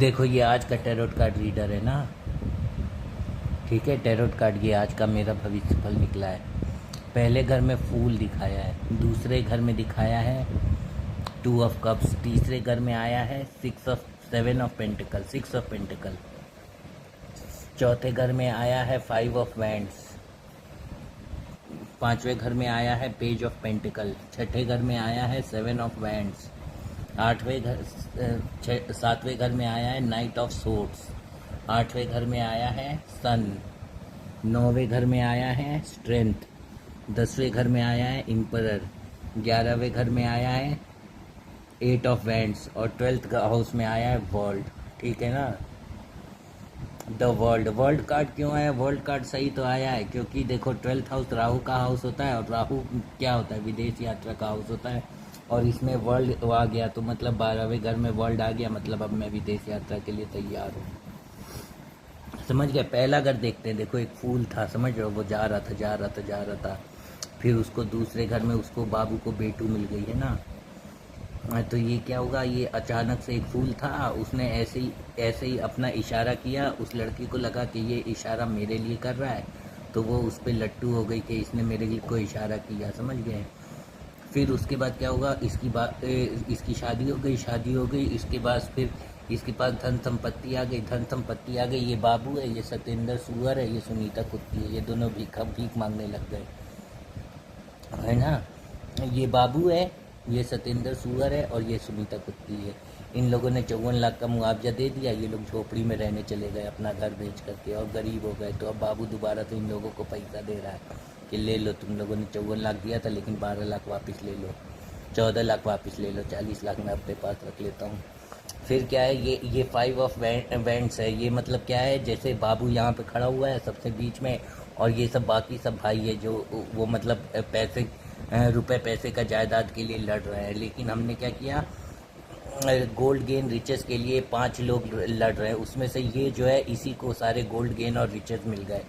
देखो ये आज का टैरोट कार्ड रीडर है ना। ठीक है, टैरोट कार्ड ये आज का मेरा भविष्य फल निकला है। पहले घर में फूल दिखाया है, दूसरे घर में दिखाया है 2 ऑफ कप्स, तीसरे घर में आया है 7 ऑफ पेंटिकल, 6 ऑफ पेंटिकल, चौथे घर में आया है 5 ऑफ वैंड्स, पांचवें घर में आया है पेज ऑफ पेंटिकल, छठे घर में आया है 7 ऑफ वैंड्स, सातवें घर में आया है नाइट ऑफ सोर्ड्स, आठवें घर में आया है सन, नौवें घर में आया है स्ट्रेंथ, 10वें घर में आया है इम्परर, 11वें घर में आया है 8 ऑफ वैंड्स और 12th हाउस में आया है वर्ल्ड। ठीक है ना। द वर्ल्ड कार्ड क्यों आया? वर्ल्ड कार्ड सही तो आया है क्योंकि देखो 12th हाउस राहु का हाउस होता है और राहु क्या होता है? विदेश यात्रा का हाउस होता है और इसमें वर्ल्ड आ गया तो मतलब 12वें घर में वर्ल्ड आ गया, मतलब अब मैं विदेश यात्रा के लिए तैयार हूँ। समझ गया। पहला घर देखते हैं। देखो एक फूल था, समझ रहे हो, वो जा रहा था, फिर उसको दूसरे घर में उसको बाबू को बेटू मिल गई है ना। तो ये क्या होगा? ये अचानक से एक फूल था, उसने ऐसे ही अपना इशारा किया, उस लड़की को लगा कि ये इशारा मेरे लिए कर रहा है, तो वो उस पर लट्टू हो गई कि इसने मेरे लिए कोई इशारा किया। समझ गए। फिर उसके बाद क्या होगा? इसकी शादी हो गई। इसके बाद फिर इसके पास धन संपत्ति आ गई। ये बाबू है, ये सत्येंद्र सुअर है, ये सुनीता कुत्ती है, ये दोनों भीख मांगने लग गए, है ना। ये बाबू है, ये सत्येंद्र सुअर है और ये सुनीता कुत्ती है। इन लोगों ने 54 लाख का मुआवजा दे दिया, ये लोग झोपड़ी में रहने चले गए अपना घर बेच करके और गरीब हो गए। तो अब बाबू दोबारा तो इन लोगों को पैसा दे रहा है कि ले लो, तुम लोगों ने 54 लाख दिया था लेकिन 12 लाख वापस ले लो, 14 लाख वापस ले लो, 40 लाख मैं अपने पास रख लेता हूँ। फिर क्या है? ये 5 ऑफ वैंड्स है। ये मतलब क्या है? जैसे बाबू यहाँ पे खड़ा हुआ है सबसे बीच में और ये सब बाकी सब भाई है जो वो मतलब रुपए पैसे का जायदाद के लिए लड़ रहे हैं। लेकिन हमने क्या किया? गोल्ड गेन रिचेस के लिए 5 लोग लड़ रहे हैं, उसमें से ये जो है इसी को सारे गोल्ड गेन और रिचेस मिल गए।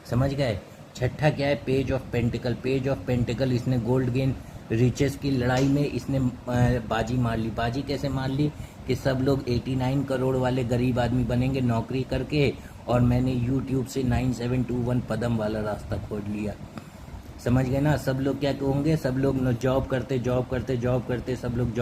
समझ गए। छठा क्या है? Page of pentacle. इसने गोल्ड गेन रिचेस की लड़ाई में इसने बाजी मार ली। बाजी कैसे मार ली? कि सब लोग 89 करोड़ वाले गरीब आदमी बनेंगे नौकरी करके, और मैंने यूट्यूब से 9721 पदम वाला रास्ता खोज लिया। समझ गए ना। सब लोग क्या होंगे? सब लोग जॉब करते, सब लोग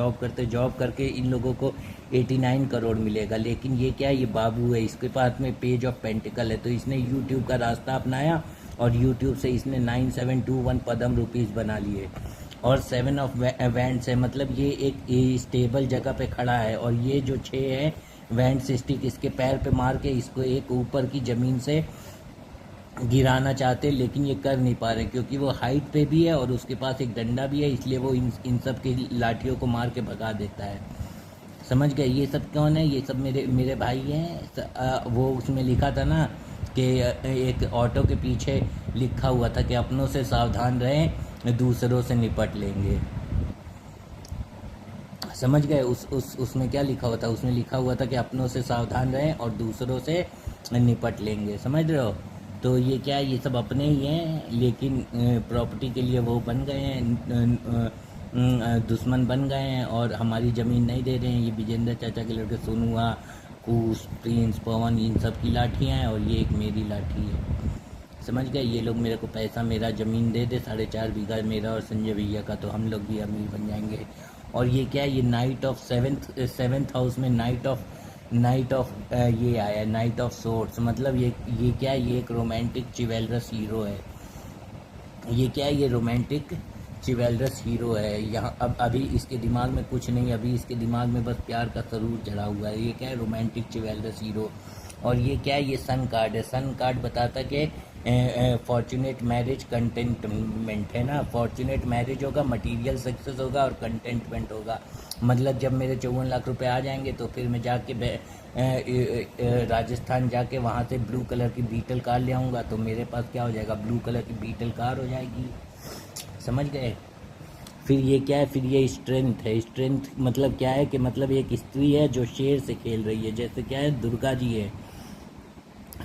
जॉब करके इन लोगों को 89 करोड़ मिलेगा। लेकिन ये क्या है? ये बाबू है, इसके पास में पेज ऑफ पेंटिकल है, तो इसने यूट्यूब का रास्ता अपनाया और यूट्यूब से इसने 9721 पदम रुपीस बना लिए। और 7 ऑफ वैंड्स है, मतलब ये एक स्टेबल जगह पे खड़ा है और ये जो 6 है वैंड्स स्टिक इसके पैर पे मार के इसको एक ऊपर की ज़मीन से गिराना चाहते, लेकिन ये कर नहीं पा रहे क्योंकि वो हाइट पे भी है और उसके पास एक डंडा भी है, इसलिए वो इन सब की लाठियों को मार के भगा देता है। समझ गए। ये सब कौन है? ये सब मेरे भाई हैं। वो उसमें लिखा था ना कि एक ऑटो के पीछे लिखा हुआ था कि अपनों से सावधान रहें, दूसरों से निपट लेंगे। समझ गए। उसमें क्या लिखा हुआ था? उसमें लिखा हुआ था कि अपनों से सावधान रहें और दूसरों से निपट लेंगे। समझ रहे हो। तो ये क्या है? ये सब अपने ही हैं, लेकिन प्रॉपर्टी के लिए वो बन गए हैं, दुश्मन बन गए हैं और हमारी ज़मीन नहीं दे रहे हैं। ये विजेंद्र चाचा के लड़के सोनुआ, कुश, प्रिंस, पवन, इन सब की लाठियाँ हैं और ये एक मेरी लाठी है। समझ गए। ये लोग मेरे को पैसा, मेरा ज़मीन दे दे 4.5 बीघा मेरा और संजय भैया का, तो हम लोग भी अमीर बन जाएंगे। और ये क्या है? ये नाइट ऑफ सेवेंथ हाउस में नाइट ऑफ ये आया, नाइट ऑफ सोर्ड्स। मतलब ये क्या है? ये एक रोमांटिक चिवेलरस हीरो है। ये क्या है? ये रोमांटिक चिवेलरस हीरो है। यहाँ अब अभी इसके दिमाग में कुछ नहीं, अभी इसके दिमाग में बस प्यार का सरूर चढ़ा हुआ है। ये क्या है? Romantic chivalrous hero. और ये क्या है? ये सन कार्ड है। सन कार्ड बताता कि फॉर्चुनेट मैरिज कंटेंटमेंट है ना। फॉर्चुनेट मैरिज होगा, मटेरियल सक्सेस होगा और कंटेंटमेंट होगा। मतलब जब मेरे 54 लाख रुपए आ जाएंगे तो फिर मैं जाके राजस्थान जाके वहाँ से ब्लू कलर की बीटल कार ले आऊँगा, तो मेरे पास क्या हो जाएगा? ब्लू कलर की बीटल कार हो जाएगी। समझ गए। फिर ये क्या है? फिर ये स्ट्रेंथ है। स्ट्रेंथ मतलब क्या है? कि मतलब एक स्त्री है जो शेर से खेल रही है, जैसे क्या है? दुर्गा जी है।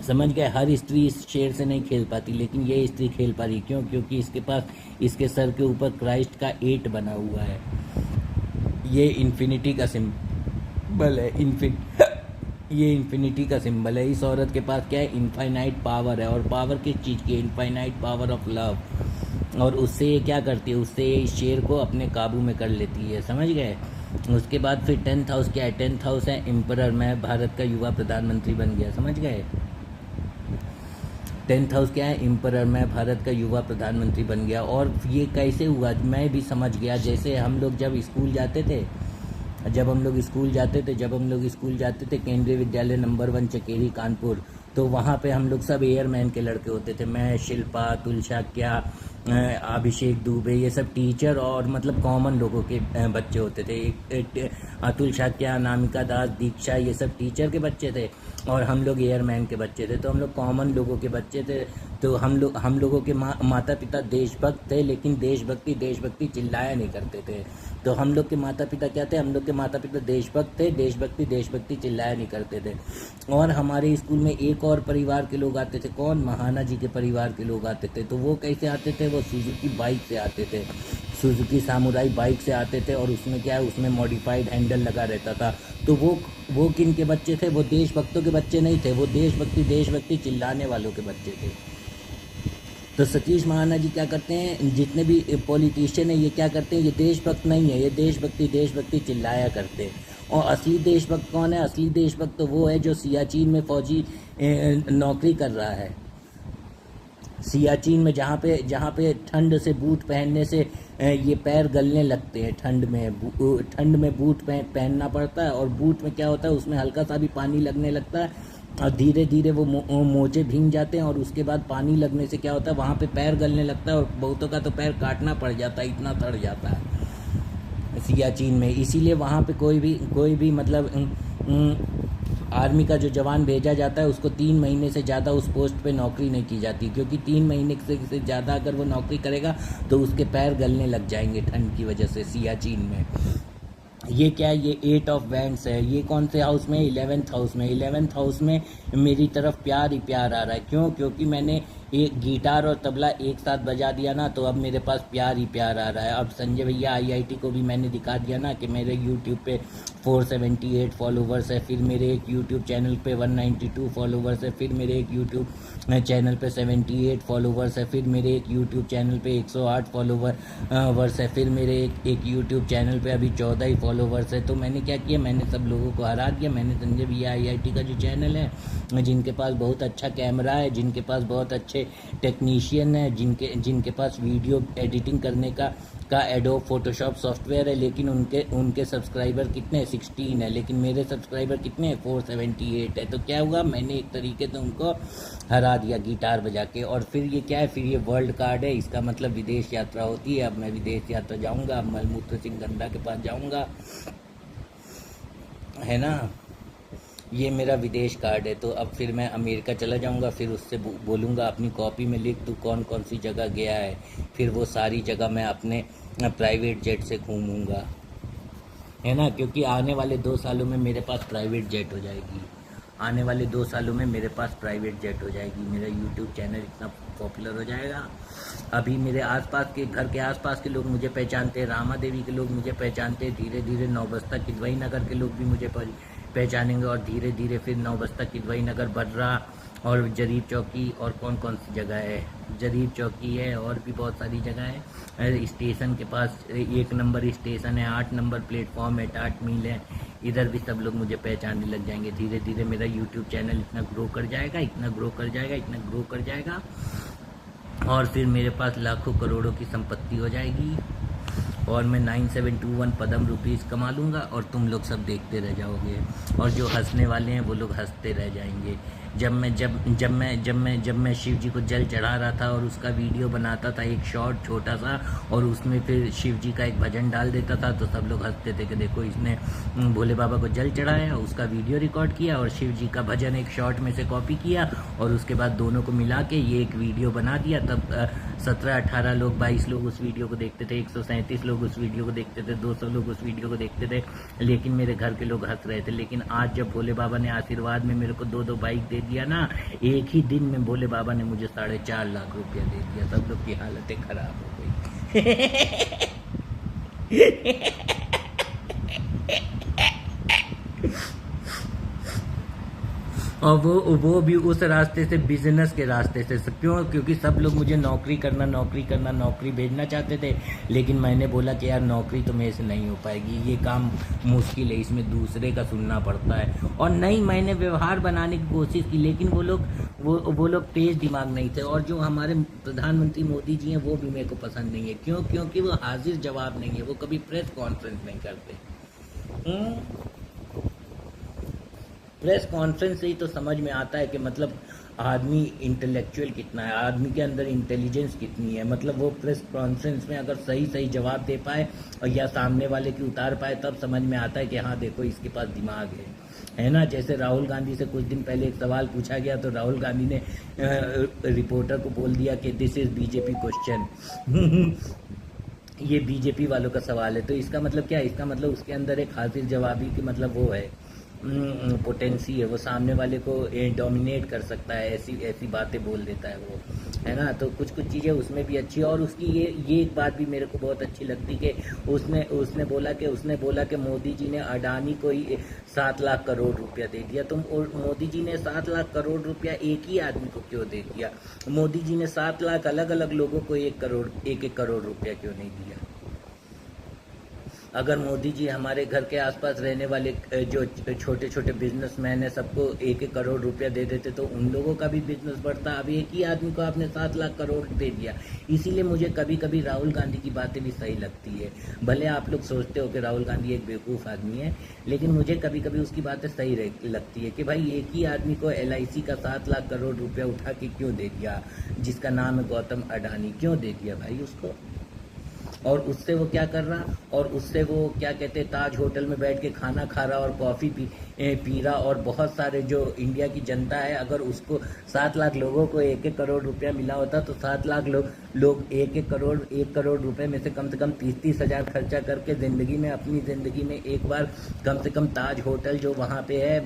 समझ गए। हर स्त्री इस शेर से नहीं खेल पाती, लेकिन ये स्त्री खेल पा रही। क्यों? क्योंकि इसके पास, इसके सर के ऊपर क्राइस्ट का 8 बना हुआ है। ये इन्फिनिटी का सिंबल है। ये इन्फिनिटी का सिंबल है। इस औरत के पास क्या है, इनफाइनाइट पावर है। और पावर किस चीज़ की, इनफाइनाइट पावर ऑफ लव। और उससे ये क्या करती है, उससे ये इस शेर को अपने काबू में कर लेती है, समझ गए। उसके बाद फिर 10th हाउस क्या है, 10th हाउस है एम्परर, मैं भारत का युवा प्रधानमंत्री बन गया, समझ गए। 10th हाउस क्या है, एम्परर, मैं भारत का युवा प्रधानमंत्री बन गया। और ये कैसे हुआ, मैं भी समझ गया। जैसे हम लोग जब स्कूल जाते थे, केंद्रीय विद्यालय नंबर 1 चकेरी कानपुर, तो वहाँ पे हम लोग सब एयरमैन के लड़के होते थे। मैं, शिल्पा, अतुल शाक्या, अभिषेक दुबे, ये सब टीचर और मतलब कॉमन लोगों के बच्चे होते थे। अतुल शाक्या, अनामिका दास, दीक्षा, ये सब टीचर के बच्चे थे और हम लोग एयरमैन के बच्चे थे। तो हम लोग कॉमन लोगों के बच्चे थे। तो हम लोगों के माता पिता देशभक्त थे, लेकिन देशभक्ति चिल्लाया नहीं करते थे। तो हम लोग के माता पिता क्या थे, हम लोग के माता पिता देशभक्त थे, देशभक्ति चिल्लाया नहीं करते थे। और हमारे स्कूल में एक और परिवार के लोग आते थे, कौन, महाना जी के परिवार के लोग आते थे। तो वो कैसे आते थे, वो सुजुकी बाइक से आते थे, सुजुकी सामुराई बाइक से आते थे। और उसमें क्या है, उसमें मॉडिफाइड हैंडल लगा रहता था। तो वो किन के बच्चे थे, वो देशभक्तों के बच्चे नहीं थे, वो देशभक्ति चिल्लाने वालों के बच्चे थे। तो सतीश महाना जी क्या करते हैं, जितने भी पॉलिटिशियन है ये क्या करते हैं, ये देशभक्त नहीं है, ये देशभक्ति चिल्लाया करते हैं। और असली देशभक्त कौन है, असली देशभक्त तो वो है जो सियाचिन में फौजी नौकरी कर रहा है। सियाचिन में जहाँ पे ठंड से बूट पहनने से ये पैर गलने लगते हैं। ठंड में बूट पहनना पड़ता है, और बूट में क्या होता है, उसमें हल्का सा भी पानी लगने लगता है और धीरे धीरे वो मोजे भीग जाते हैं। और उसके बाद पानी लगने से क्या होता है, वहाँ पे पैर गलने लगता है और बहुतों का तो पैर काटना पड़ जाता है, इतना सड़ जाता है सियाचिन में। इसीलिए वहाँ पे कोई भी मतलब आर्मी का जो जवान भेजा जाता है उसको 3 महीने से ज़्यादा उस पोस्ट पे नौकरी नहीं की जाती, क्योंकि 3 महीने से ज़्यादा अगर वो नौकरी करेगा तो उसके पैर गलने लग जाएंगे ठंड की वजह से सियाचिन में। ये क्या है, ये 8 ऑफ वैंड्स है। ये कौन से हाउस में, 11th हाउस में। 11th हाउस में मेरी तरफ प्यार ही प्यार आ रहा है। क्यों, क्योंकि मैंने एक गिटार और तबला एक साथ बजा दिया ना, तो अब मेरे पास प्यार ही प्यार आ रहा है। अब संजय भैया IIT को भी मैंने दिखा दिया ना कि मेरे YouTube पे 478 फॉलोवर्स है, फिर मेरे एक YouTube चैनल पे 192 फॉलोवर्स है, फिर मेरे एक YouTube चैनल पे 78 फॉलोवर्स है, फिर मेरे एक YouTube चैनल पे 108 फॉलोवर्स है, फिर मेरे एक YouTube चैनल पे अभी 14 ही फॉलोवर्स है। तो मैंने क्या किया, मैंने सब लोगों को हरा दिया। मैंने संजय भैया IIT का जो चैनल है, जिनके पास बहुत अच्छा कैमरा है, जिनके पास बहुत अच्छे टेक्नीशियन है, जिनके पास वीडियो एडिटिंग करने का एडोब फोटोशॉप सॉफ्टवेयर है, लेकिन उनके सब्सक्राइबर कितने, 16 है, लेकिन मेरे सब्सक्राइबर कितने, 478 है। तो क्या हुआ, मैंने एक तरीके से उनको हरा दिया गिटार बजा के। और फिर ये क्या है, फिर ये वर्ल्ड कार्ड है, इसका मतलब विदेश यात्रा होती है। अब मैं विदेश यात्रा जाऊंगा, अब मलमूत्र सिंह गंदा के पास जाऊंगा, है ना। ये मेरा विदेश कार्ड है। तो अब फिर मैं अमेरिका चला जाऊंगा, फिर उससे बोलूँगा अपनी कॉपी में लिख तू कौन कौन सी जगह गया है, फिर वो सारी जगह मैं अपने प्राइवेट जेट से घूमूंगा, है ना। क्योंकि आने वाले 2 सालों में मेरे पास प्राइवेट जेट हो जाएगी, आने वाले 2 सालों में मेरे पास प्राइवेट जेट हो जाएगी, मेरा यूट्यूब चैनल इतना पॉपुलर हो जाएगा। अभी मेरे आसपास के घर के आसपास के लोग मुझे पहचानते हैं, रामा देवी के लोग मुझे पहचानते हैं, धीरे धीरे नौबस्ता किदवई नगर के लोग भी मुझे पहचानेंगे, और धीरे धीरे फिर नौबस्ता किदवई नगर, बर्रा और जरीब चौकी, और कौन कौन सी जगह है, जरीब चौकी है, और भी बहुत सारी जगह है। स्टेशन के पास 1 नंबर स्टेशन है, 8 नंबर प्लेटफॉर्म है, टाट मील है, इधर भी सब लोग मुझे पहचानने लग जाएंगे। धीरे धीरे मेरा यूट्यूब चैनल इतना ग्रो कर जाएगा, इतना ग्रो कर जाएगा, और फिर मेरे पास लाखों करोड़ों की संपत्ति हो जाएगी, और मैं 9721 पद्म रुपीज़ कमा लूँगा, और तुम लोग सब देखते रह जाओगे, और जो हंसने वाले हैं वो लोग हंसते रह जाएंगे। जब मैं शिव जी को जल चढ़ा रहा था और उसका वीडियो बनाता था, एक शॉर्ट छोटा सा, और उसमें फिर शिव जी का एक भजन डाल देता था, तो सब लोग हंसते थे कि देखो इसने भोले बाबा को जल चढ़ाया, उसका वीडियो रिकॉर्ड किया और शिव जी का भजन एक शॉर्ट में से कॉपी किया, और उसके बाद दोनों को मिला के ये एक वीडियो बना दिया। तब 17-18 लोग, 22 लोग उस वीडियो को देखते थे, 137 लोग उस वीडियो को देखते थे, 200 लोग उस वीडियो को देखते थे, लेकिन मेरे घर के लोग हंस रहे थे। लेकिन आज जब भोले बाबा ने आशीर्वाद में मेरे को 2-2 बाइक दे दिया ना, एक ही दिन में भोले बाबा ने मुझे 4.5 लाख रुपया दे दिया। सब लोग की हालतें खराब हो गई। और वो भी उस रास्ते से, बिजनेस के रास्ते से। क्यों? क्योंकि सब लोग मुझे नौकरी करना, नौकरी करना, नौकरी भेजना चाहते थे, लेकिन मैंने बोला कि यार नौकरी तो मेरे से नहीं हो पाएगी, ये काम मुश्किल है, इसमें दूसरे का सुनना पड़ता है। और नहीं, मैंने व्यवहार बनाने की कोशिश की, लेकिन वो लोग तेज दिमाग नहीं थे। और जो हमारे प्रधानमंत्री मोदी जी हैं वो भी मेरे को पसंद नहीं है। क्यों? क्योंकि वो हाजिर जवाब नहीं है, वो कभी प्रेस कॉन्फ्रेंस नहीं करते। हम्म। प्रेस कॉन्फ्रेंस से ही तो समझ में आता है कि मतलब आदमी इंटेलेक्चुअल कितना है, आदमी के अंदर इंटेलिजेंस कितनी है। मतलब वो प्रेस कॉन्फ्रेंस में अगर सही सही जवाब दे पाए और या सामने वाले की उतार पाए, तब समझ में आता है कि हाँ देखो इसके पास दिमाग है ना। जैसे राहुल गांधी से कुछ दिन पहले एक सवाल पूछा गया तो राहुल गांधी ने रिपोर्टर को बोल दिया कि दिस इज बीजेपी क्वेश्चन। ये बीजेपी वालों का सवाल है। तो इसका मतलब क्या है? इसका मतलब उसके अंदर एक हाजिर जवाबी की मतलब वो है, पोटेंसी है, वो सामने वाले को डोमिनेट कर सकता है, ऐसी ऐसी बातें बोल देता है वो, है ना। तो कुछ कुछ चीज़ें उसमें भी अच्छी है। और उसकी ये एक बात भी मेरे को बहुत अच्छी लगती कि उसने बोला कि मोदी जी ने अडानी को ही 7 लाख करोड़ रुपया दे दिया। तो मोदी जी ने 7 लाख करोड़ रुपया एक ही आदमी को क्यों दे दिया? मोदी जी ने 7 लाख अलग अलग लोगों को एक एक करोड़ रुपया क्यों नहीं दिया? अगर मोदी जी हमारे घर के आसपास रहने वाले जो छोटे छोटे बिजनेसमैन हैं सबको एक एक करोड़ रुपया दे देते तो उन लोगों का भी बिजनेस बढ़ता। अब एक ही आदमी को आपने 7 लाख करोड़ दे दिया। इसीलिए मुझे कभी कभी राहुल गांधी की बातें भी सही लगती है। भले आप लोग सोचते हो कि राहुल गांधी एक बेवकूफ़ आदमी है, लेकिन मुझे कभी कभी उसकी बातें सही लगती है कि भाई एक ही आदमी को LIC का 7 लाख करोड़ रुपया उठा के क्यों दे दिया, जिसका नाम है गौतम अडानी, क्यों दे दिया भाई उसको? और उससे वो क्या कर रहा? और उससे वो क्या कहते हैं, ताज होटल में बैठ के खाना खा रहा और कॉफ़ी पी रहा। और बहुत सारे जो इंडिया की जनता है, अगर उसको 7 लाख लोगों को एक एक करोड़ रुपया मिला होता तो 7 लाख लोग एक करोड़ रुपए में से कम 30 हज़ार खर्चा करके अपनी ज़िंदगी में एक बार कम से कम ताज होटल जो वहाँ पे है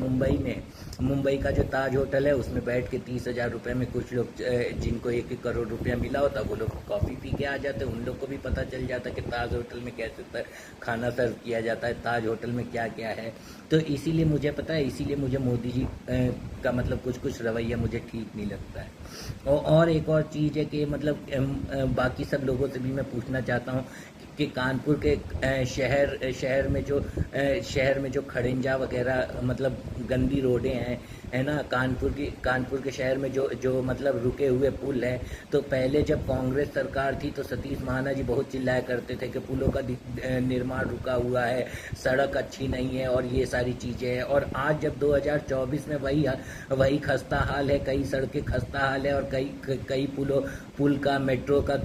मुंबई का जो ताज होटल है उसमें बैठ के 30 हज़ार रुपये में कुछ लोग जिनको एक करोड़ रुपया मिला होता वो लोग कॉफ़ी पी के आ जाते। उन लोग को भी पता चल जाता कि ताज होटल में कैसे खाना सर्व किया जाता है, ताज होटल में क्या क्या है। तो इसीलिए मुझे पता है, इसीलिए मुझे मोदी जी का मतलब कुछ रवैया मुझे ठीक नहीं लगता है। और एक और चीज़ है कि मतलब बाकी सब लोगों से भी मैं पूछना चाहता हूँ कि कानपुर के शहर में जो खड़ंजा वगैरह मतलब गंदी रोडें हैं, है ना। कानपुर के शहर में जो मतलब रुके हुए पुल हैं, तो पहले जब कांग्रेस सरकार थी तो सतीश महाना जी बहुत चिल्लाया करते थे कि पुलों का निर्माण रुका हुआ है, सड़क अच्छी नहीं है और ये सारी चीज़ें हैं। और आज जब 2024 में वही खस्ता हाल है, कई सड़कें खस्ता हाल है और कई पुल का मेट्रो का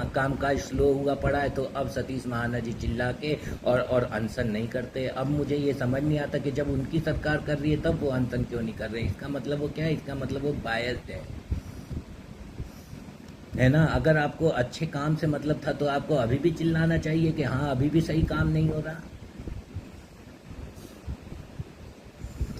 कामकाज स्लो हुआ पड़ा है, तो अब सतीश महाना जी चिल्ला के और अनशन नहीं करते। अब मुझे ये समझ नहीं आता कि जब उनकी सरकार कर रही है तब वो अनशन क्यों नहीं कर रहे। इसका मतलब वो क्या है? इसका मतलब वो बायस्ड है ना। अगर आपको अच्छे काम से मतलब था तो आपको अभी भी चिल्लाना चाहिए कि हाँ अभी भी सही काम नहीं हो रहा।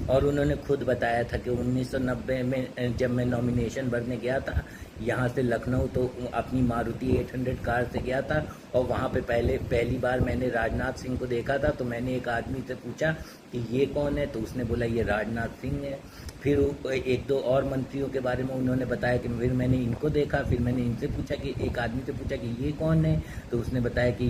और उन्होंने खुद बताया था कि 1990 में जब मैं नॉमिनेशन भरने गया था यहाँ से लखनऊ, तो अपनी मारुति 800 कार से गया था। और वहाँ पे पहली बार मैंने राजनाथ सिंह को देखा था। तो मैंने एक आदमी से पूछा कि ये कौन है, तो उसने बोला ये राजनाथ सिंह है। फिर एक दो और मंत्रियों के बारे में उन्होंने बताया कि फिर मैंने इनको देखा। फिर मैंने इनसे पूछा कि एक आदमी से पूछा कि ये कौन है, तो उसने बताया कि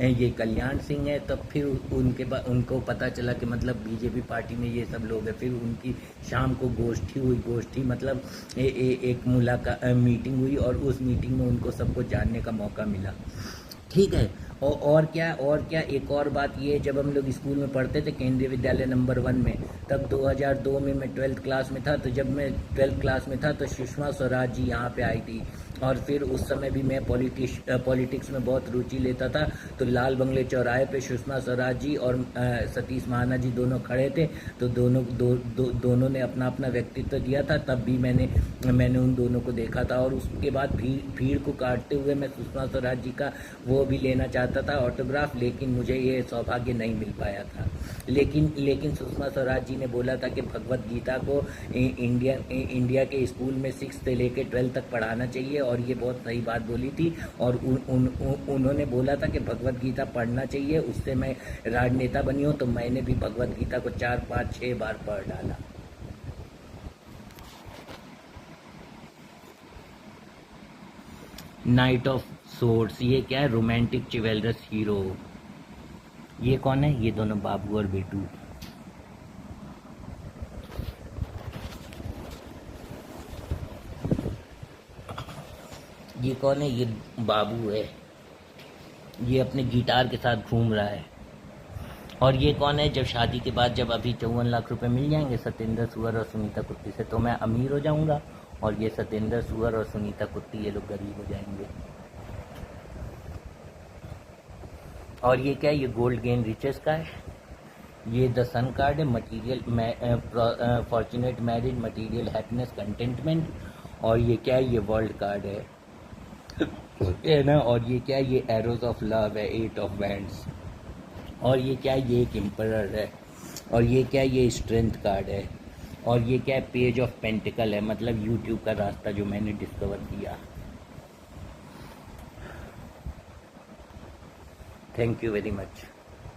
ये कल्याण सिंह है। तब फिर उनको पता चला कि मतलब बीजेपी पार्टी में ये सब लोग हैं। फिर उनकी शाम को गोष्ठी मतलब एक मुलाकात मीटिंग हुई और उस मीटिंग में उनको सबको जानने का मौका मिला। ठीक है। और क्या एक और बात ये, जब हम लोग स्कूल में पढ़ते थे केंद्रीय विद्यालय नंबर 1 में, तब 2002 में मैं 12th क्लास में था। तो जब मैं 12th क्लास में था तो सुषमा स्वराज जी यहाँ पे आई थी। और फिर उस समय भी मैं पॉलिटिक्स में बहुत रुचि लेता था। तो लाल बंगले चौराहे पे सुषमा स्वराज जी और सतीश महाना जी दोनों खड़े थे। तो दोनों ने अपना अपना व्यक्तित्व दिया था। तब भी मैंने उन दोनों को देखा था। और उसके बाद भीड़ को काटते हुए मैं सुषमा स्वराज जी का वो भी लेना चाहता था ऑटोग्राफ, लेकिन मुझे ये सौभाग्य नहीं मिल पाया था। लेकिन सुषमा स्वराज जी ने बोला था कि भगवत गीता को इंडिया के स्कूल में 6 से लेकर 12 तक पढ़ाना चाहिए। और ये बहुत सही बात बोली थी। और उन्होंने बोला था कि भगवत गीता पढ़ना चाहिए। उससे मैं राजनेता बनी हूँ, तो मैंने भी भगवत गीता को 4, 5, 6 बार पढ़ डाला। नाइट ऑफ सोर्ड्स, ये क्या है? Romantic chivalrous hero. ये कौन है? ये दोनों बाबू और बेटू। ये कौन है? ये बाबू है, ये अपने गिटार के साथ घूम रहा है। और ये कौन है? जब शादी के बाद जब अभी 54 लाख रुपए मिल जाएंगे सत्येंद्र सुअर और सुनीता कुट्टी से, तो मैं अमीर हो जाऊंगा, और ये सत्येंद्र सुअर और सुनीता कुट्टी ये लोग गरीब हो जाएंगे। और ये क्या है? ये गोल्ड गेन रिचेस का है। ये द सन कार्ड है, material fortunate marriage, material happiness, contentment. और ये क्या है? ये वर्ल्ड कार्ड है ना। और ये क्या है? ये एरोज ऑफ लव है, 8 ऑफ बैंड्स। और ये क्या है? ये एक एम्परर है। और ये क्या है? ये स्ट्रेंथ कार्ड है। और ये क्या है? पेज ऑफ पेंटिकल है, मतलब यूट्यूब का रास्ता जो मैंने डिस्कवर किया। Thank you very much.